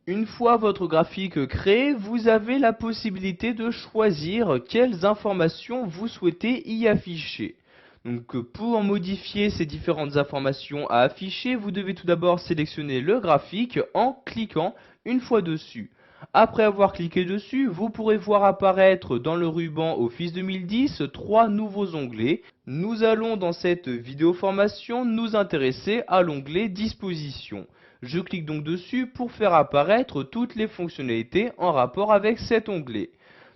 Une fois votre graphique créé, vous avez la possibilité de choisir quelles informations vous souhaitez y afficher. Donc pour modifier ces différentes informations à afficher, vous devez tout d'abord sélectionner le graphique en cliquant une fois dessus. Après avoir cliqué dessus, vous pourrez voir apparaître dans le ruban Office 2010 trois nouveaux onglets. Nous allons dans cette vidéo formation nous intéresser à l'onglet Dispositions. Je clique donc dessus pour faire apparaître toutes les fonctionnalités en rapport avec cet onglet.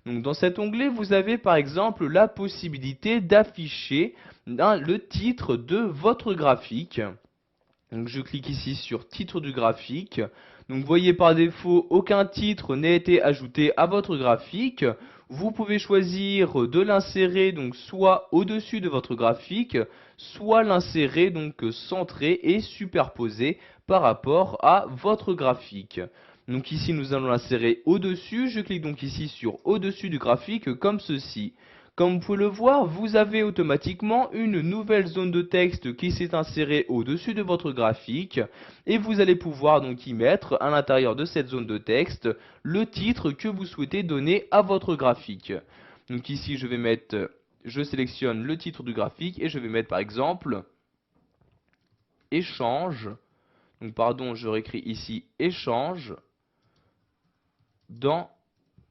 Donc dans cet onglet, vous avez par exemple la possibilité d'afficher le titre de votre graphique. Donc je clique ici sur titre du graphique. Donc vous voyez par défaut aucun titre n'a été ajouté à votre graphique. Vous pouvez choisir de l'insérer donc soit au-dessus de votre graphique, soit l'insérer donc centré et superposé par rapport à votre graphique. Donc ici nous allons l'insérer au-dessus. Je clique donc ici sur au-dessus du graphique comme ceci. Comme vous pouvez le voir, vous avez automatiquement une nouvelle zone de texte qui s'est insérée au-dessus de votre graphique et vous allez pouvoir donc y mettre à l'intérieur de cette zone de texte le titre que vous souhaitez donner à votre graphique. Donc ici je sélectionne le titre du graphique et je vais mettre par exemple échange. Donc pardon, je réécris ici échange dans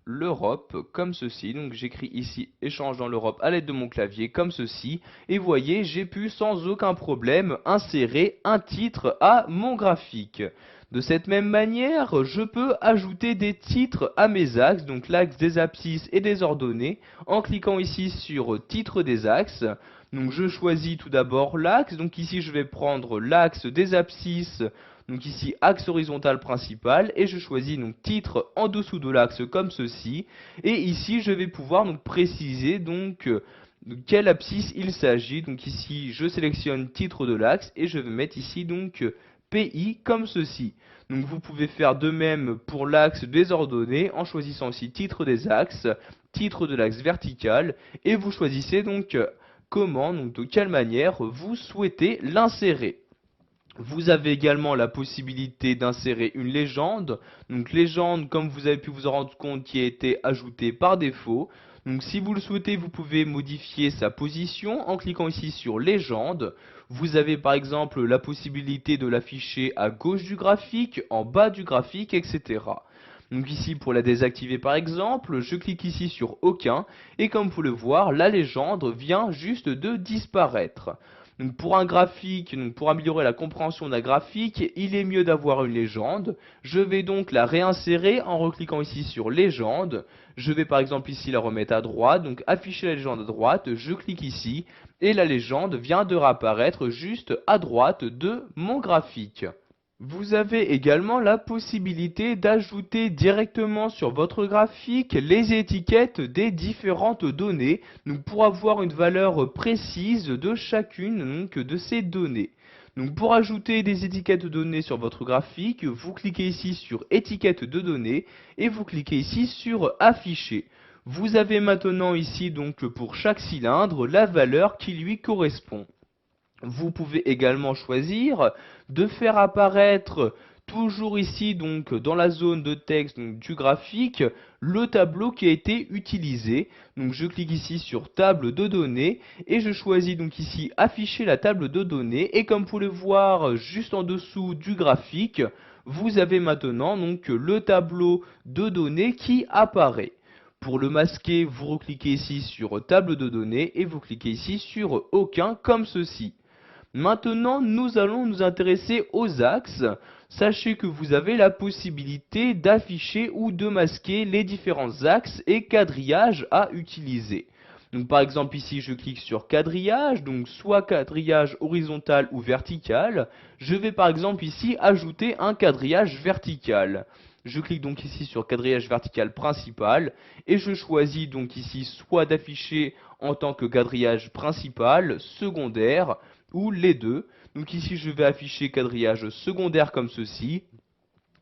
l'Europe comme ceci. Donc j'écris ici échange dans l'Europe à l'aide de mon clavier comme ceci. Et vous voyez, j'ai pu sans aucun problème insérer un titre à mon graphique. De cette même manière, je peux ajouter des titres à mes axes, donc l'axe des abscisses et des ordonnées, en cliquant ici sur titre des axes. Donc je choisis tout d'abord l'axe, donc ici je vais prendre l'axe des abscisses, donc ici axe horizontal principal, et je choisis donc titre en dessous de l'axe comme ceci, et ici je vais pouvoir donc préciser donc de quelle abscisse il s'agit. Donc ici je sélectionne titre de l'axe et je vais mettre ici donc PI comme ceci. Donc vous pouvez faire de même pour l'axe des ordonnées en choisissant aussi titre des axes, titre de l'axe vertical, et vous choisissez donc comment, donc de quelle manière vous souhaitez l'insérer. Vous avez également la possibilité d'insérer une légende. Donc légende, comme vous avez pu vous en rendre compte, qui a été ajoutée par défaut. Donc si vous le souhaitez, vous pouvez modifier sa position en cliquant ici sur légende. Vous avez par exemple la possibilité de l'afficher à gauche du graphique, en bas du graphique, etc. Donc ici pour la désactiver par exemple, je clique ici sur aucun et comme vous pouvez le voir, la légende vient juste de disparaître. Donc pour un graphique, donc pour améliorer la compréhension d'un graphique, il est mieux d'avoir une légende. Je vais donc la réinsérer en recliquant ici sur légende. Je vais par exemple ici la remettre à droite, donc afficher la légende à droite, je clique ici et la légende vient de réapparaître juste à droite de mon graphique. Vous avez également la possibilité d'ajouter directement sur votre graphique les étiquettes des différentes données, donc pour avoir une valeur précise de chacune donc, de ces données. Donc pour ajouter des étiquettes de données sur votre graphique, vous cliquez ici sur étiquette de données et vous cliquez ici sur afficher. Vous avez maintenant ici donc pour chaque cylindre la valeur qui lui correspond. Vous pouvez également choisir de faire apparaître toujours ici donc dans la zone de texte donc, du graphique le tableau qui a été utilisé. Donc je clique ici sur table de données et je choisis donc ici afficher la table de données et comme vous pouvez le voir juste en dessous du graphique, vous avez maintenant donc le tableau de données qui apparaît. Pour le masquer, vous recliquez ici sur table de données et vous cliquez ici sur aucun comme ceci. Maintenant, nous allons nous intéresser aux axes. Sachez que vous avez la possibilité d'afficher ou de masquer les différents axes et quadrillages à utiliser. Donc par exemple ici je clique sur quadrillage, donc soit quadrillage horizontal ou vertical. Je vais par exemple ici ajouter un quadrillage vertical. Je clique donc ici sur quadrillage vertical principal et je choisis donc ici soit d'afficher en tant que quadrillage principal, secondaire ou les deux. Donc ici je vais afficher quadrillage secondaire comme ceci.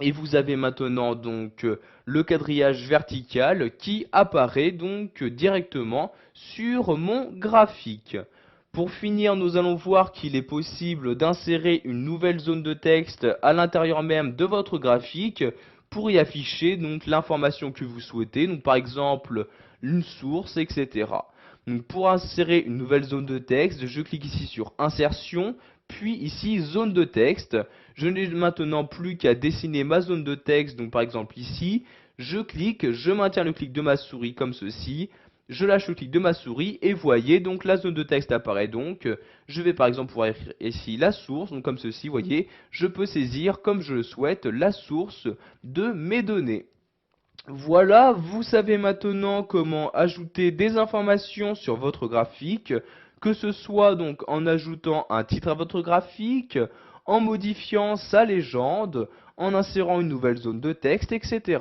Et vous avez maintenant donc le quadrillage vertical qui apparaît donc directement sur mon graphique. Pour finir, nous allons voir qu'il est possible d'insérer une nouvelle zone de texte à l'intérieur même de votre graphique. pour y afficher donc l'information que vous souhaitez, donc par exemple une source, etc. Donc pour insérer une nouvelle zone de texte, je clique ici sur Insertion, puis ici Zone de texte. Je n'ai maintenant plus qu'à dessiner ma zone de texte, donc par exemple ici, je clique, je maintiens le clic de ma souris comme ceci, je lâche le clic de ma souris et voyez donc la zone de texte apparaît donc. Je vais par exemple pouvoir écrire ici la source, donc comme ceci, voyez, je peux saisir comme je le souhaite la source de mes données. Voilà, vous savez maintenant comment ajouter des informations sur votre graphique, que ce soit donc en ajoutant un titre à votre graphique, en modifiant sa légende, en insérant une nouvelle zone de texte, etc.